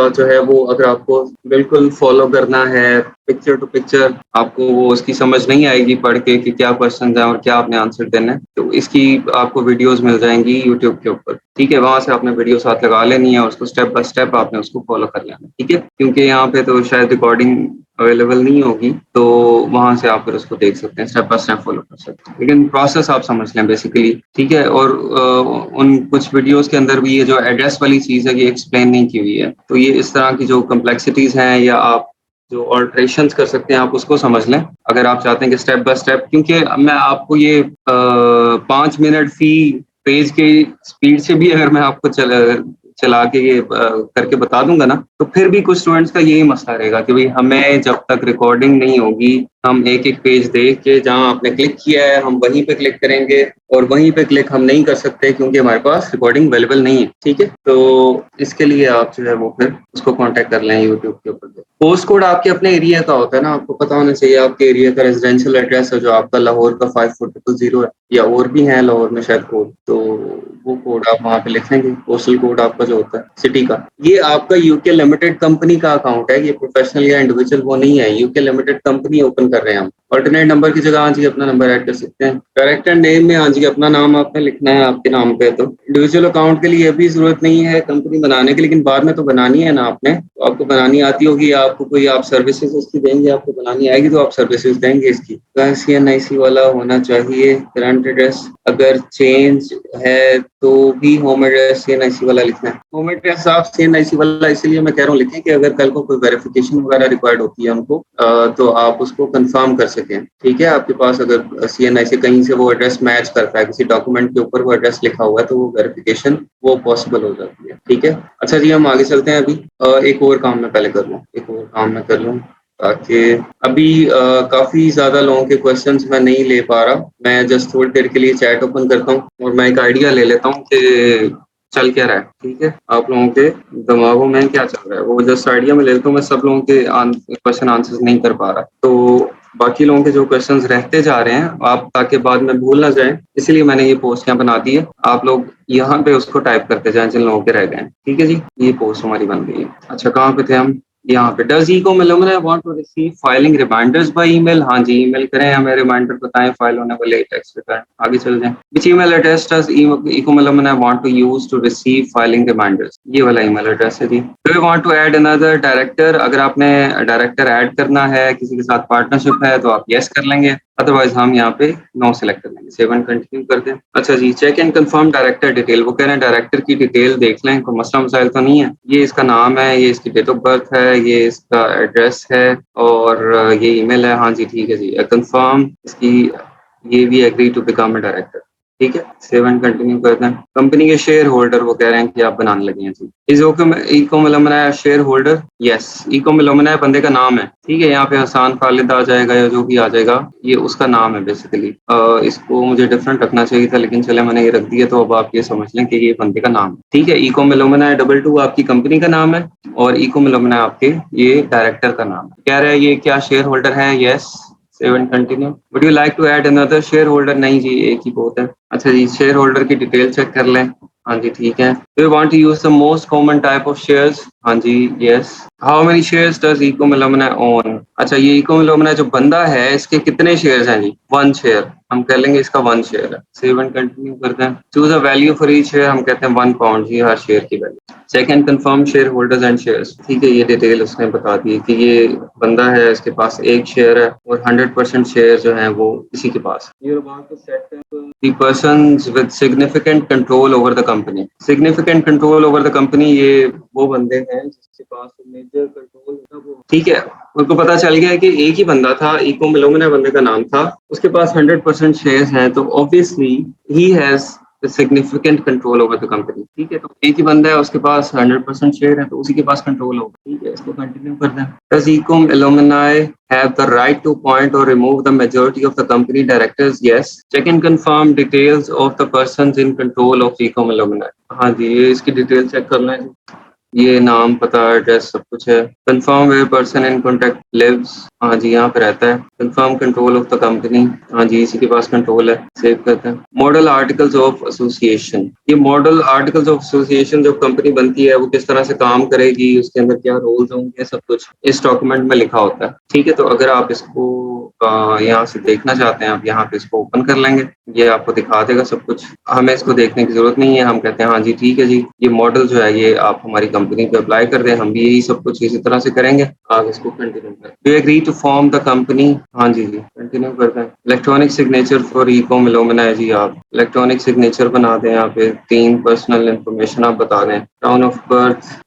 जो है वो अगर आपको बिल्कुल फॉलो करना है पिक्चर टू पिक्चर, आपको वो उसकी समझ नहीं आएगी पढ़ के कि क्या क्वेश्चन है और क्या आपने आंसर देना है, तो इसकी आपको वीडियोस मिल जाएंगी यूट्यूब के ऊपर, ठीक है। वहां से आपने वीडियो साथ लगा लेनी है और उसको स्टेप बाय स्टेप आपने उसको फॉलो कर लेना, ठीक है। क्योंकि यहाँ पे तो शायद रिकॉर्डिंग अवेलेबल नहीं होगी, तो वहां से आप फिर उसको देख सकते हैं, स्टेप बाय स्टेप फॉलो कर सकते हैं, लेकिन प्रोसेस आप समझ लें बेसिकली, ठीक है। और उन कुछ वीडियोस के अंदर भी ये जो एड्रेस वाली चीज है ये एक्सप्लेन नहीं की हुई है, तो ये इस तरह की जो कम्प्लेक्सिटीज हैं या आप जो ऑल्ट्रेशंस कर सकते हैं आप उसको समझ लें, अगर आप चाहते हैं कि स्टेप बाय स्टेप, क्योंकि मैं आपको ये 5 मिनट फी पेज की स्पीड से भी अगर मैं आपको चला के ये करके बता दूंगा ना, तो फिर भी कुछ स्टूडेंट्स का यही मसला रहेगा कि भाई हमें जब तक रिकॉर्डिंग नहीं होगी, हम एक एक पेज देख के जहां आपने क्लिक किया है हम वहीं पे क्लिक करेंगे, और वहीं पे क्लिक हम नहीं कर सकते क्योंकि हमारे पास रिकॉर्डिंग अवेलेबल नहीं है, ठीक है। तो इसके लिए आप जो है वो फिर उसको कांटेक्ट कर लें यूट्यूब के ऊपर। पोस्ट कोड आपके अपने एरिया का होता है ना, आपको पता होना चाहिए आपके एरिया का रेजिडेंशियल एड्रेस है, जो आपका लाहौर का 5400 है, या और भी है लाहौर में शायद कोड, तो वो कोड आप वहाँ पे लिख लेंगे, पोस्टल कोड आपका जो होता है सिटी का। ये आपका यूके लिमिटेड कंपनी का अकाउंट है, ये प्रोफेशनल या इंडिविजुअल वो नहीं है, यूके लिमिटेड कंपनी ओपन कर रहे हैं हम। ऑल्टरनेट नंबर की जगह हाँ जी अपना नंबर ऐड कर सकते हैं। कैरेक्टर नेम में हाँ जी अपना नाम आपने लिखना है आपके नाम पे, तो इंडिविजुअल अकाउंट के लिए भी जरूरत नहीं है कंपनी बनाने की, लेकिन बाद में तो बनानी है ना आपने, तो आपको बनानी आती होगी, आपको कोई आप सर्विसेज इसकी देंगे, आपको बनानी आएगी तो आप सर्विसेज देंगे इसकी। CNIC वाला होना चाहिए, करंट एड्रेस अगर चेंज है तो भी होम एड्रेस CNIC वाला लिखना है। होम एड्रेस आप CNIC वाला इसलिए मैं कह रहा हूँ लिखें कि अगर कल को कोई वेरिफिकेशन वगैरह रिक्वायर्ड होती है उनको, तो आप उसको कंफर्म कर सकें, ठीक है। आपके पास अगर CNIC कहीं से वो एड्रेस मैच करता है, किसी डॉक्यूमेंट के ऊपर वो एड्रेस लिखा हुआ है, तो वो वेरिफिकेशन वो पॉसिबल हो जाती है, ठीक है। अच्छा जी हम आगे चलते हैं। अभी एक और काम मैं पहले कर लूँ, ताकि अभी काफी ज्यादा लोगों के क्वेश्चंस मैं नहीं ले पा रहा, मैं जस्ट थोड़ी देर के लिए चैट ओपन करता हूँ और मैं एक आइडिया ले लेता हूँ कि चल क्या रहा है, ठीक है, आप लोगों के दिमागों में क्या चल रहा है, वो जस्ट आइडिया में ले लेता हूँ। मैं सब लोगों के क्वेश्चन आंसर्स नहीं कर पा रहा, तो बाकी लोगों के जो क्वेश्चंस रहते जा रहे हैं आप, ताकि बाद में भूल ना जाए, इसलिए मैंने ये पोस्ट यहाँ बना दी है, आप लोग यहाँ पे उसको टाइप करते जाएं जिन लोगों के रह गए, ठीक है जी। ये पोस्ट हमारी बन गई है। अच्छा कहाँ पे थे हम, यहाँ पे does Ekom Illumina want to receive filing reminders by email, हाँ जी ईमेल करें, हमें रिमाइंडर बताएं फाइल होने वाले टेक्स्ट रिटर्न। आगे चल जाएं। Which email address does Ekom Illumina want to use to receive filing reminders, ये वाला ईमेल एड्रेस है जी। Do you want to add another director, अगर आपने डायरेक्टर ऐड करना है, किसी के साथ पार्टनरशिप है तो आप यस कर लेंगे, अदरवाइज हम यहाँ पे नो सेलेक्ट कर लेंगे। सेव एंड कंटिन्यू कर दें। अच्छा जी check and confirm director detail, वो कह रहे हैं डायरेक्टर की डिटेल देख लें, कोई मसला मसाइल तो नहीं है। ये इसका नाम है, ये इसकी डेट ऑफ बर्थ है, ये इसका एड्रेस है और ये ईमेल है, हाँ जी ठीक है जी। कंफर्म इसकी, ये भी agree to become a director, ठीक है। सेव एंड कंटिन्यू कर दें। कंपनी के शेयर होल्डर वो कह रहे हैं कि आप बनाने लगे हैं जी। Is okay Ekom Illumina share holder, yes Ekom Illumina बंदे का नाम है, ठीक है। यहाँ पे हसान खालिद आ जाएगा या जो भी आ जाएगा, ये उसका नाम है बेसिकली। इसको मुझे डिफरेंट रखना चाहिए था लेकिन चले मैंने ये रख दिया, तो अब आप ये समझ लें कि ये बंदे का नाम है, ठीक है। ईको मिलुमिना 22 आपकी कंपनी का नाम है और ईको मिलुमिना आपके ये डायरेक्टर का नाम है। कह रहा है ये क्या शेयर होल्डर है, yes. Save and continue. Would you like to add another share holder, नहीं जी एक ही बहुत है। अच्छा जी शेयर होल्डर की डिटेल चेक कर लें, हाँ जी ठीक है। Do you want to use the most common type of shares, हाँ जी yes. How many shares does Ekom Illumina own, अच्छा ये ईको मिलुमिना जो बंदा है इसके कितने शेयर्स हैं जी, 1 शेयर, हम कह लेंगे इसका 1 शेयर है। सेव एंड कंटिन्यू करते हैं। Choose a value for each share, हम कहते हैं 1 पाउंड जी हर शेयर की value. Check and confirm share holders and shares, ठीक है। ये डिटेल उसने बता दी कि ये बंदा है, इसके पास 1 शेयर है और 100% शेयर जो है वो इसी के पास। The persons with significant control over the company, significant control over the company, ये वो बंदे हैं जिसके पास मेजर कंट्रोल था वो, ठीक है। उनको पता चल गया कि एक ही बंदा था, ईको मिलुमिना बंदे का नाम था, उसके पास 100% शेयर्स हैं, तो obviously he has significant control over the company, ठीक है। तो एक ही बंदा है उसके पास 100% शेयर है, तो उसी के पास कंट्रोल होगा, ठीक है। इसको कंटिन्यू कर दें। Does Ekom Illumina have the right to appoint or remove the majority of the company directors, yes. Check and confirm details of the persons in control of Ekom Illumina, हाँ जी ये इसकी डिटेल चेक कर लें। ये नाम, पता, address सब कुछ है। Confirm where person in contact lives, हाँ जी यहाँ पे रहता है। Confirm control of the company, हाँ जी इसी के पास कंट्रोल है। सेव करते हैं। मॉडल आर्टिकल्स ऑफ एसोसिएशन, ये मॉडल आर्टिकल्स ऑफ एसोसिएशन जब कंपनी बनती है वो किस तरह से काम करेगी, उसके अंदर क्या रोल्स होंगे, सब कुछ इस डॉक्यूमेंट में लिखा होता है। ठीक है, तो अगर आप इसको यहाँ से देखना चाहते हैं, आप यहाँ पे इसको ओपन कर लेंगे, ये आपको दिखा देगा सब कुछ। हमें इसको देखने की जरूरत नहीं है, हम कहते हैं हाँ जी ठीक है जी, ये मॉडल जो है ये आप हमारी कंपनी पे अप्लाई कर दें, हम भी यही सब कुछ इसी तरह से करेंगे। आप इसको कंटिन्यू करें। Do agree to form the company, हाँ जी जी कंटिन्यू करते हैं। Electronic signature for Ecom Illumina है जी, आप इलेक्ट्रॉनिक सिग्नेचर बना दें। यहाँ पे 3 पर्सनल इंफॉर्मेशन आप बता दें। टाउन ऑफ बर्थ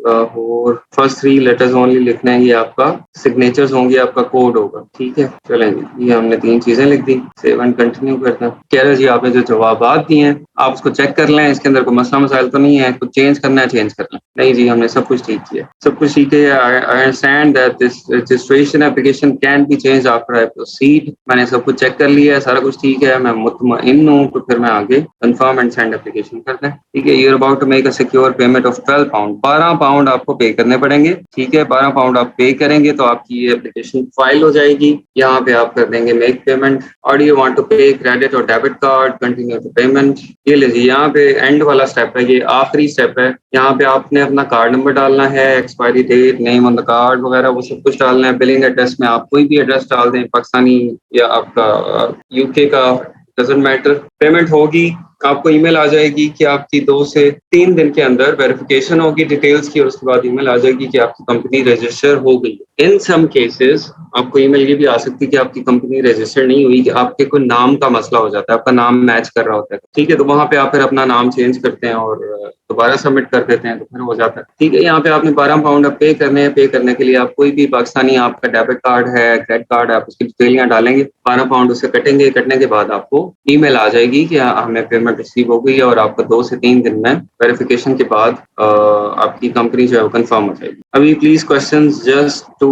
और फर्स्ट 3 लेटर्स ओनली लिखना है, ये आपका सिग्नेचर्स होंगे, आपका कोड होगा। ठीक है, चलेंगे, ये हमने 3 चीजें लिख दी। सेव एंड कंटिन्यू करते हैं। कह रहे जी आपने जो जवाब दिए हैं आप उसको चेक कर लें, इसके अंदर कोई मसला मसाइल तो नहीं है, कुछ चेंज करना है चेंज कर लें। नहीं जी हमने सब कुछ ठीक किया, सब कुछ ठीक है। I understand that this registration application can be change after I proceed, मैंने सब कुछ चेक कर लिया है, सारा कुछ ठीक है, मैं मुतमईन हूँ। तो फिर मैं आगे कंफर्म एंड सेंड एप्लीकेशन करते हैं। ठीक है, you are about to make a secure payment of 12 pound, 12 pound आपको पे करने पड़ेंगे। ठीक है, 12 पाउंड आप पे करेंगे तो आपकी ये एप्लीकेशन फाइल हो जाएगी। यहाँ पे आप कर देंगे मेक पेमेंट। और you want to pay credit और debit card, continue to payment. ये लीजिए यहाँ पे एंड वाला स्टेप है, ये आखिरी स्टेप है। यहाँ पे आपने अपना कार्ड नंबर डालना है, expiry date, name on the card वगैरह वो सब कुछ डालना है। बिलिंग एड्रेस में आप कोई भी एड्रेस डाल दें, पाकिस्तानी या आपका यूके का, डजंट मैटर। पेमेंट होगी, आपको ईमेल आ जाएगी कि आपकी 2 से 3 दिन के अंदर वेरिफिकेशन होगी डिटेल्स की, और उसके बाद ईमेल आ जाएगी कि आपकी कंपनी रजिस्टर हो गई। इन सम केसेस आपको ईमेल ये भी आ सकती है कि आपकी कंपनी रजिस्टर नहीं हुई, कि आपके कोई नाम का मसला हो जाता है, आपका नाम मैच कर रहा होता है। ठीक है, तो वहां पे आप फिर अपना नाम चेंज करते हैं और दोबारा सबमिट कर देते हैं तो फिर हो जाता है। ठीक है, यहाँ पे आपने 12 पाउंड अब पे करने हैं। पे करने के लिए आप कोई भी पाकिस्तानी आपका डेबिट कार्ड है, क्रेडिट कार्ड है, आप उसकी डिटेलियां डालेंगे। 12 पाउंड उससे कटेंगे, कटने के बाद आपको ईमेल आ जाएगी कि हमें पेमेंट रिसीव हो गई है, और आपका 2 से 3 दिन में वेरिफिकेशन के बाद आपकी कंपनी जो है वो कंफर्म हो जाएगी। अभी प्लीज क्वेश्चन जस्ट टू,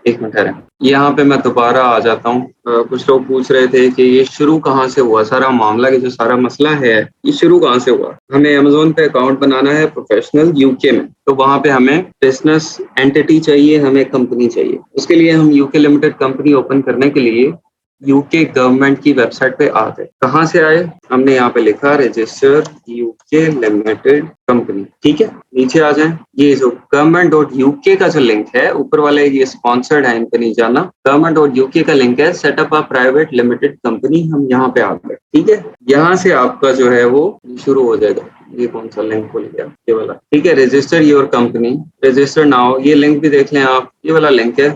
एक मिनट है, यहाँ पे मैं दोबारा आ जाता हूँ। कुछ लोग पूछ रहे थे कि ये शुरू कहाँ से हुआ, सारा मामला के जो सारा मसला है ये शुरू कहाँ से हुआ। हमें अमेज़न पे अकाउंट बनाना है प्रोफेशनल यूके में, तो वहां पे हमें बिजनेस एंटिटी चाहिए, हमें कंपनी चाहिए। उसके लिए हम यूके लिमिटेड कंपनी ओपन करने के लिए यूके गवर्नमेंट की वेबसाइट पे आ गए। कहाँ से आए, हमने यहाँ पे लिखा रजिस्टर यूके लिमिटेड कंपनी। ठीक है, नीचे आ जाएं। ये जो government.uk का जो लिंक है ऊपर वाले, ये स्पॉन्सर्ड है, इन पे नहीं जाना। government.uk का लिंक है set up a private limited company, हम यहाँ पे आ गए। ठीक है, यहाँ से आपका जो है वो शुरू हो जाएगा। ये कौन सा लिंक खुल गया, ये वाला। ठीक है, register your company, register now, ये लिंक भी देख लें आप, ये वाला लिंक है।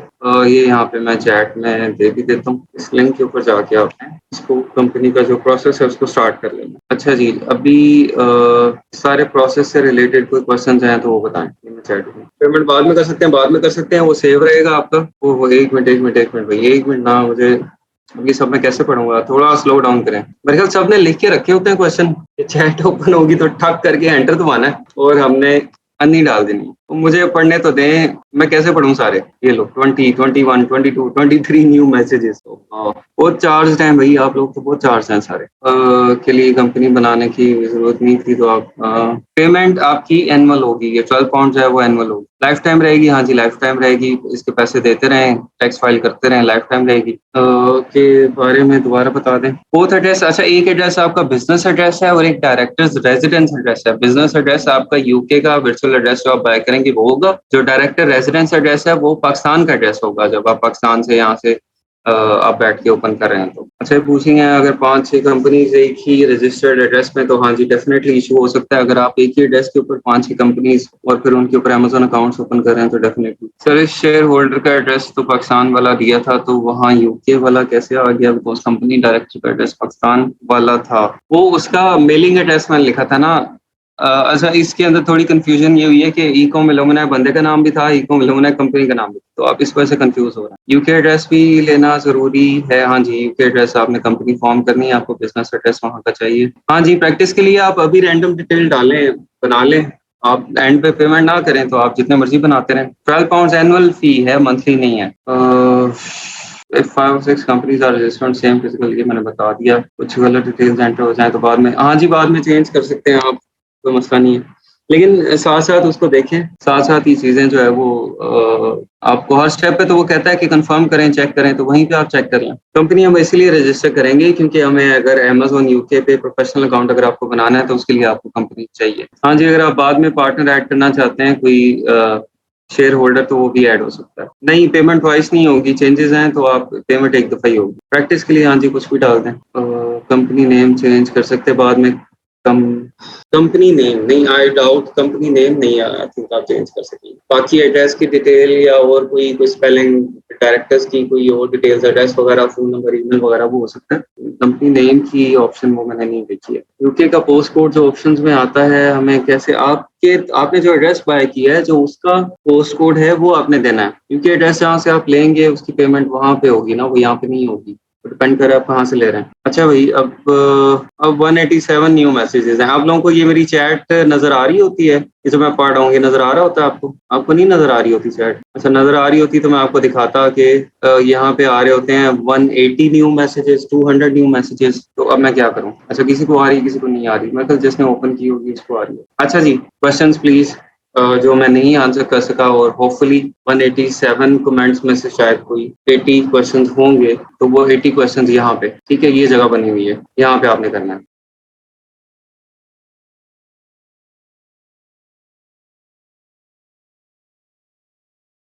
ये यहाँ पे मैं चैट में दे भी देता हूँ। इस लिंक के ऊपर जाके आपने इसको कंपनी का जो प्रोसेस है उसको स्टार्ट कर लेना। अच्छा जी, अभी सारे प्रोसेस से रिलेटेड कोई क्वेश्चन हैं तो वो बताएं। मैं चैट में, पेमेंट बाद में कर सकते हैं, बाद में कर सकते हैं, वो सेव रहेगा आपका। वो एक मिनट भाई, एक मिनट ना, मुझे अभी सब मैं कैसे पढ़ूंगा, थोड़ा स्लो डाउन करें। मेरे ख्याल सबने लिख के रखे होते हैं क्वेश्चन, चैट ओपन होगी तो ठक करके एंटर दबाना है और हमने अन्नी डाल देनी। तो मुझे पढ़ने तो दें, मैं कैसे पढ़ूं सारे। ये लो 20, 21, 22, 23 न्यू मैसेजेस। बहुत चार्ज हैं भाई, आप लोग तो बहुत चार्ज हैं सारे। के लिए कंपनी बनाने की जरूरत नहीं थी, तो आप पेमेंट आपकी एनुअल होगी, ये 12 पाउंड जो है वो एनुअल होगी। लाइफ टाइम रहेगी, हाँ जी लाइफ टाइम रहेगी, इसके पैसे देते रहें, टैक्स फाइल करते रहें, लाइफ टाइम रहेगी। के बारे में दोबारा बता दें। बोथ एड्रेस, अच्छा एक एड्रेस आपका बिजनेस एड्रेस है और एक डायरेक्टर्स रेजिडेंस एड्रेस है। बिजनेस एड्रेस आपका यूके का वर्चुअल एड्रेस जो आप बाय करेंगे वो होगा, जो डायरेक्टर रेजिडेंस एड्रेस है वो पाकिस्तान का एड्रेस होगा, जब आप पाकिस्तान से यहाँ से आप बैठ के ओपन कर रहे हैं तो। अच्छा पूछेंगे अगर 5-6 कंपनीज एक ही रजिस्टर्ड एड्रेस में, तो हाँ जी डेफिनेटली इशू हो सकता है। अगर आप एक ही एड्रेस के ऊपर 5-6 कंपनीज और फिर उनके ऊपर अमेज़न अकाउंट्स ओपन कर रहे हैं तो डेफिनेटली। सर इस शेयर होल्डर का एड्रेस तो पाकिस्तान वाला दिया था, तो वहाँ यूके वाला कैसे आ गया, बिकॉज कंपनी डायरेक्टर का एड्रेस पाकिस्तान वाला था। वो उसका मेलिंग एड्रेस मैंने लिखा था ना। अच्छा इसके अंदर थोड़ी कंफ्यूजन ये हुई है कि ईकॉम इल्लुमिना बंदे का नाम भी था, ईकॉम इल्लुमिना कंपनी का नाम भी, तो आप इस वजह से कंफ्यूज हो रहे हैं। यूके एड्रेस भी लेना जरूरी है, हाँ जी यूके एड्रेस आपने कंपनी फॉर्म करनी है, आपको बिजनेस एड्रेस वहाँ का चाहिए। हाँ जी, प्रैक्टिस के लिए आप अभी रैंडम डिटेल डालें, बना लें। आप एंड पे पेमेंट ना करें तो आप जितने मर्जी बनाते रहें। 12 पाउंड एनुअल फी है, मंथली नहीं है। 5 or 6 companies are registered same physical, ये मैंने बता दिया। कुछ गलत डिटेल्स एंटर हो जाए तो बाद में, हाँ जी बाद में चेंज कर सकते हैं आप, कोई मसला नहीं है। लेकिन साथ-साथ उसको देखें, साथ-साथ ये चीज़ें जो है वो आपको हर स्टेप पे तो वो कहता है कि कन्फर्म करें, चेक करें, तो वहीं पे आप चेक कर लें। कंपनी हम इसलिए रजिस्टर करेंगे क्योंकि हमें अगर अमेज़न यूके पे प्रोफेशनल अकाउंट अगर आपको बनाना है तो उसके लिए आपको कंपनी चाहिए। हाँ जी, अगर आप बाद में पार्टनर ऐड करना चाहते हैं कोई शेयर होल्डर तो वो भी ऐड हो सकता है। नहीं, पेमेंट ट्वाइस नहीं होगी, चेंजेज़ हैं तो आप पेमेंट एक दफ़ा ही होगी। प्रैक्टिस के लिए हाँ जी, कुछ भी डाल दें। कंपनी नेम चेंज कर सकते हैं बाद में कम कंपनी नेम नहीं, आई डाउट कंपनी नेम नहीं आई थिंक आप चेंज कर सकेंगे। बाकी एड्रेस की डिटेल या और कोई स्पेलिंग डायरेक्टर्स की कोई और डिटेल्स एड्रेस वगैरह, फ़ोन नंबर, ईमेल वगैरह वो हो सकता है। कंपनी नेम की ऑप्शन वो मैंने नहीं देखी है। यूके का पोस्ट कोड जो ऑप्शंस में आता है हमें कैसे आपने जो एड्रेस बाय किया है जो उसका पोस्ट कोड है वो आपने देना है। यूके एड्रेस जहाँ से आप लेंगे उसकी पेमेंट वहाँ पे होगी ना, वो यहाँ पे नहीं होगी। डिपेंड करे आप कहाँ से ले रहे हैं। अच्छा भाई अब 187 न्यू मैसेजेस हैं। आप लोगों को ये मेरी चैट नज़र आ रही होती है? ये जो मैं पढ़ रहा हूँ ये नज़र आ रहा होता है आपको? आपको नहीं नज़र आ रही होती चैट? अच्छा नज़र आ रही होती तो मैं आपको दिखाता कि यहाँ पे आ रहे होते हैं 180 न्यू मैसेजेस, 200 न्यू मैसेजेस। तो अब मैं क्या करूँ? अच्छा किसी को आ रही है, किसी को नहीं आ रही। मतलब जिसने ओपन की होगी उसको आ रही है। अच्छा जी, क्वेश्चंस प्लीज़। जो मैं नहीं आंसर कर सका और होपफुली 187 कमेंट्स में से शायद कोई 80 क्वेश्चंस होंगे, तो वो 80 क्वेश्चंस यहाँ पे, ठीक है, ये जगह बनी हुई है, यहाँ पे आपने करना है।